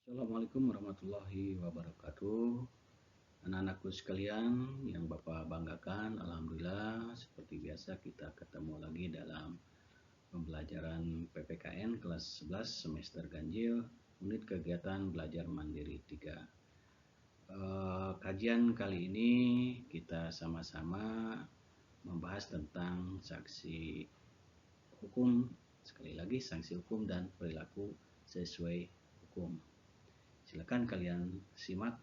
Assalamualaikum warahmatullahi wabarakatuh. Anak-anakku sekalian yang Bapak banggakan, Alhamdulillah seperti biasa kita ketemu lagi dalam pembelajaran PPKN kelas 11 semester ganjil, unit kegiatan belajar mandiri 3. Kajian kali ini kita sama-sama membahas tentang sanksi hukum, sekali lagi sanksi hukum dan perilaku sesuai hukum. Silakan kalian simak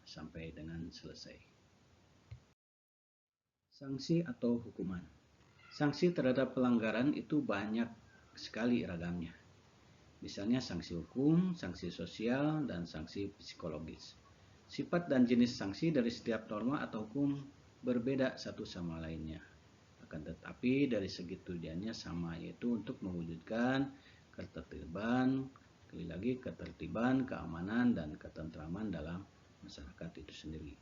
sampai dengan selesai. Sanksi atau hukuman. Sanksi terhadap pelanggaran itu banyak sekali ragamnya. Misalnya sanksi hukum, sanksi sosial, dan sanksi psikologis. Sifat dan jenis sanksi dari setiap norma atau hukum berbeda satu sama lainnya. Akan tetapi dari segi tujuannya sama, yaitu untuk mewujudkan ketertiban, keamanan, dan ketentraman dalam masyarakat itu sendiri.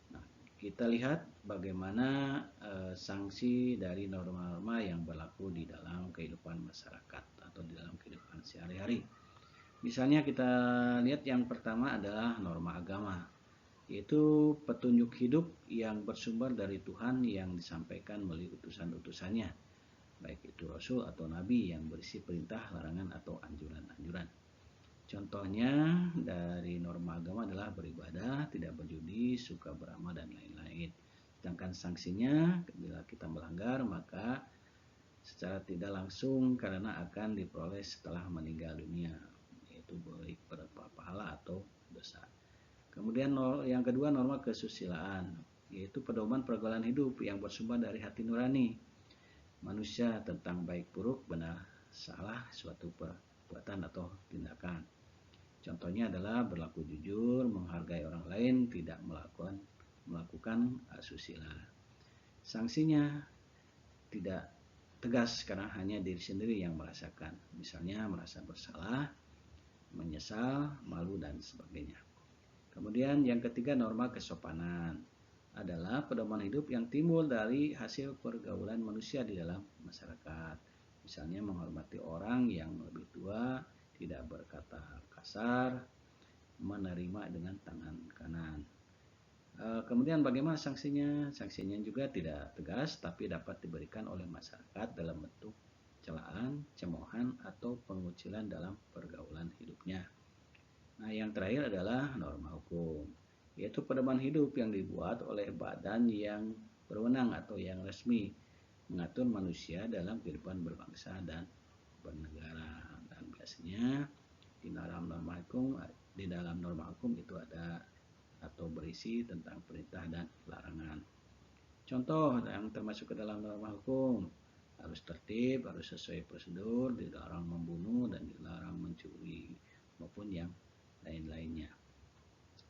Nah, kita lihat bagaimana sanksi dari norma-norma yang berlaku di dalam kehidupan masyarakat atau di dalam kehidupan sehari-hari. Misalnya kita lihat yang pertama adalah norma agama, yaitu petunjuk hidup yang bersumber dari Tuhan yang disampaikan melalui utusan-utusannya, baik itu Rasul atau Nabi yang berisi perintah, larangan, atau anjuran-anjuran. Contohnya dari norma agama adalah beribadah, tidak berjudi, suka beramal, dan lain-lain. Sedangkan sanksinya bila kita melanggar maka secara tidak langsung karena akan diperoleh setelah meninggal dunia, yaitu baik berupa pahala atau dosa. Kemudian yang kedua norma kesusilaan, yaitu pedoman pergaulan hidup yang bersumber dari hati nurani manusia tentang baik buruk, benar salah suatu perbuatan atau tindakan. Contohnya adalah berlaku jujur, menghargai orang lain, tidak melakukan asusila. Sanksinya tidak tegas karena hanya diri sendiri yang merasakan. Misalnya merasa bersalah, menyesal, malu, dan sebagainya. Kemudian yang ketiga norma kesopanan adalah pedoman hidup yang timbul dari hasil pergaulan manusia di dalam masyarakat. Misalnya menghormati orang yang lebih tua, tidak berkata kasar, menerima dengan tangan kanan. Kemudian bagaimana sanksinya? Sanksinya juga tidak tegas tapi dapat diberikan oleh masyarakat dalam bentuk celaan, cemoohan, atau pengucilan dalam pergaulan hidupnya. Nah, yang terakhir adalah norma hukum, yaitu pedoman hidup yang dibuat oleh badan yang berwenang atau yang resmi mengatur manusia dalam kehidupan berbangsa dan bernegara. Dan biasanya di dalam norma hukum itu ada atau berisi tentang perintah dan larangan. Contoh yang termasuk ke dalam norma hukum, harus tertib, harus sesuai prosedur, dilarang membunuh dan dilarang mencuri maupun yang lain-lainnya.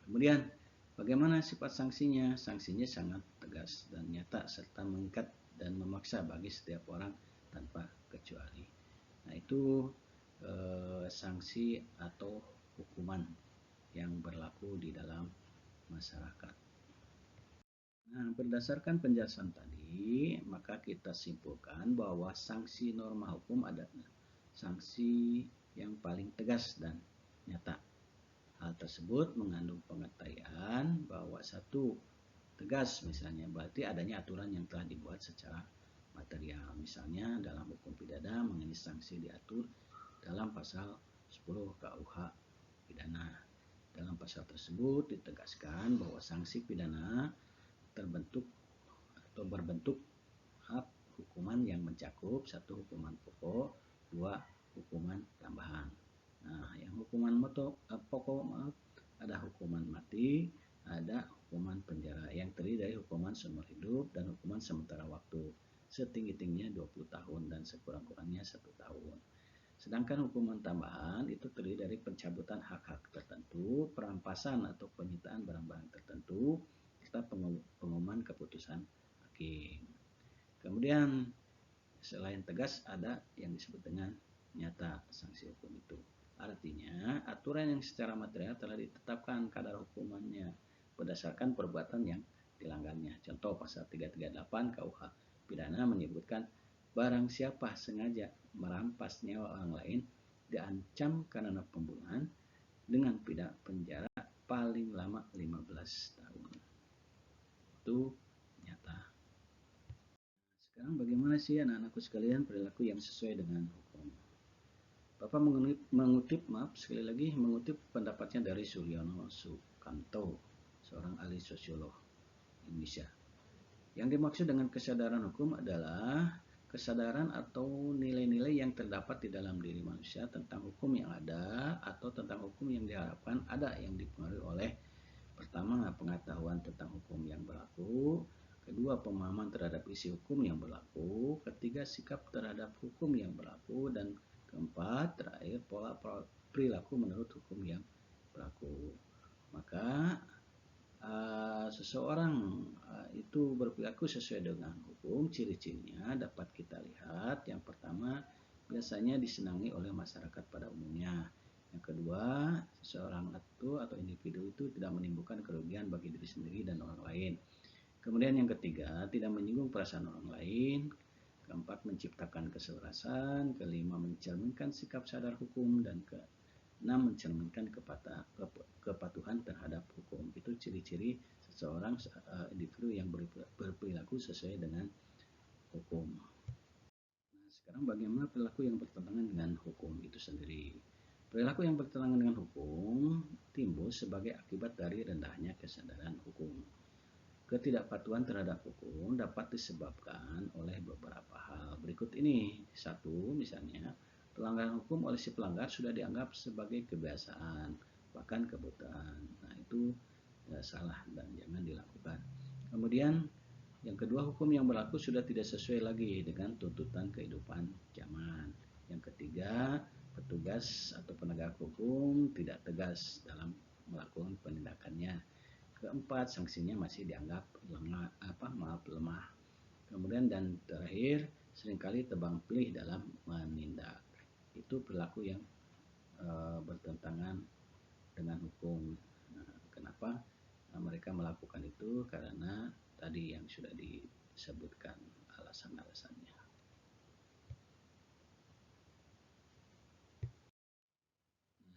Kemudian bagaimana sifat sanksinya? Sanksinya sangat tegas dan nyata serta mengikat dan memaksa bagi setiap orang tanpa kecuali. Nah, itu sanksi atau hukuman yang berlaku di dalam masyarakat. Nah, berdasarkan penjelasan tadi, maka kita simpulkan bahwa sanksi norma hukum adalah sanksi yang paling tegas dan nyata. Hal tersebut mengandung pengertian bahwa satu, tegas misalnya berarti adanya aturan yang telah dibuat secara material. Misalnya dalam hukum pidana mengenai sanksi diatur dalam pasal 10 KUH pidana. Dalam pasal tersebut ditegaskan bahwa sanksi pidana berbentuk hukuman yang mencakup satu hukuman pokok, dua hukuman tambahan. Nah, yang hukuman pokok ada hukuman mati, ada hukuman penjara yang terdiri dari hukuman seumur hidup dan hukuman sementara waktu setinggi-tingginya 20 tahun dan sekurang-kurangnya 1 tahun. Sedangkan hukuman tambahan itu terdiri dari pencabutan hak-hak tertentu, perampasan atau penyitaan barang-barang tertentu, serta pengumuman keputusan hakim. Kemudian selain tegas ada yang disebut dengan nyata sanksi hukum itu. Artinya aturan yang secara material telah ditetapkan kadar hukumannya berdasarkan perbuatan yang dilanggarnya. Contoh pasal 338 KUH pidana menyebutkan barang siapa sengaja merampas nyawa orang lain diancam karena pembunuhan dengan pidana penjara paling lama 15 tahun. Itu nyata. Sekarang bagaimana sih anak-anakku sekalian perilaku yang sesuai dengan hukum? Bapak mengutip pendapatnya dari Suryono Sukanto, seorang ahli sosiolog Indonesia. Yang dimaksud dengan kesadaran hukum adalah kesadaran atau nilai-nilai yang terdapat di dalam diri manusia tentang hukum yang ada atau tentang hukum yang diharapkan ada, yang dipengaruhi oleh pertama, pengetahuan tentang hukum yang berlaku; kedua, pemahaman terhadap isi hukum yang berlaku; ketiga, sikap terhadap hukum yang berlaku; dan keempat, terakhir, pola perilaku menurut hukum yang berlaku. Maka seseorang itu berperilaku sesuai dengan hukum, ciri-cirinya dapat kita lihat. Yang pertama, biasanya disenangi oleh masyarakat pada umumnya. Yang kedua, seseorang atau individu itu tidak menimbulkan kerugian bagi diri sendiri dan orang lain. Kemudian yang ketiga, tidak menyinggung perasaan orang lain. Keempat, menciptakan keselarasan. Kelima, mencerminkan sikap sadar hukum. Dan keenam, mencerminkan kepatuhan terhadap hukum. Itu ciri-ciri seseorang individu yang berperilaku sesuai dengan hukum. Nah, sekarang bagaimana perilaku yang bertentangan dengan hukum itu sendiri? Perilaku yang bertentangan dengan hukum timbul sebagai akibat dari rendahnya kesadaran hukum. Ketidakpatuhan terhadap hukum dapat disebabkan oleh beberapa hal berikut ini. Satu, misalnya, pelanggaran hukum oleh si pelanggar sudah dianggap sebagai kebiasaan, bahkan kebutuhan. Nah, itu salah dan jangan dilakukan. Kemudian, yang kedua, hukum yang berlaku sudah tidak sesuai lagi dengan tuntutan kehidupan zaman. Yang ketiga, petugas atau penegak hukum tidak tegas dalam melakukan penindakannya. Keempat, sanksinya masih dianggap lemah. Kemudian dan terakhir, seringkali tebang pilih dalam menindak. Itu perilaku yang bertentangan dengan hukum. Nah, kenapa mereka melakukan itu? Karena tadi yang sudah disebutkan alasan-alasannya.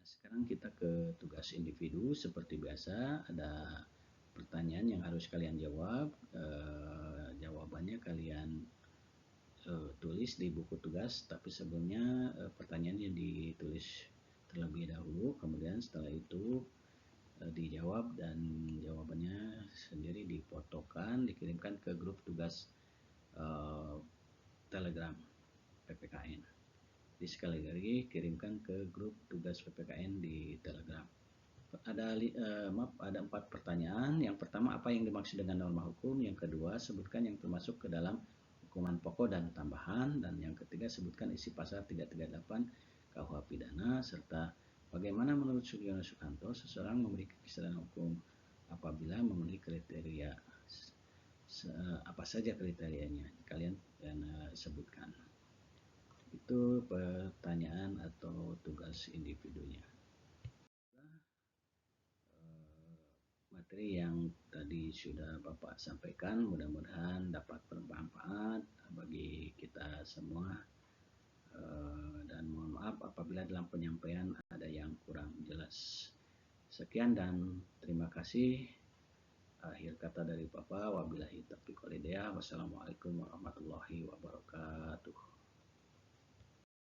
Sekarang kita ke tugas individu. Seperti biasa, ada pertanyaan yang harus kalian jawab. Jawabannya kalian tulis di buku tugas, tapi sebelumnya pertanyaannya ditulis terlebih dahulu, kemudian setelah itu dijawab dan jawabannya sendiri difotokan, dikirimkan ke grup tugas Telegram PPKN. Jadi sekali lagi, kirimkan ke grup tugas PPKN di Telegram. Ada 4 pertanyaan. Yang pertama, apa yang dimaksud dengan norma hukum? Yang kedua, sebutkan yang termasuk ke dalam hukuman pokok dan tambahan. Dan yang ketiga, sebutkan isi pasal 338 KUH pidana, serta bagaimana menurut Suryono Sukanto seseorang memiliki kesadaran hukum apabila memenuhi kriteria. Apa saja kriterianya? Kalian sebutkan. Itu pertanyaan atau tugas individunya. Materi yang tadi sudah Bapak sampaikan mudah-mudahan dapat bermanfaat bagi kita semua, dan mohon maaf apabila dalam penyampaian ada yang kurang jelas. Sekian dan terima kasih. Akhir kata dari Bapak, wabillahi taufiq wal hidayah. Wassalamualaikum warahmatullahi wabarakatuh.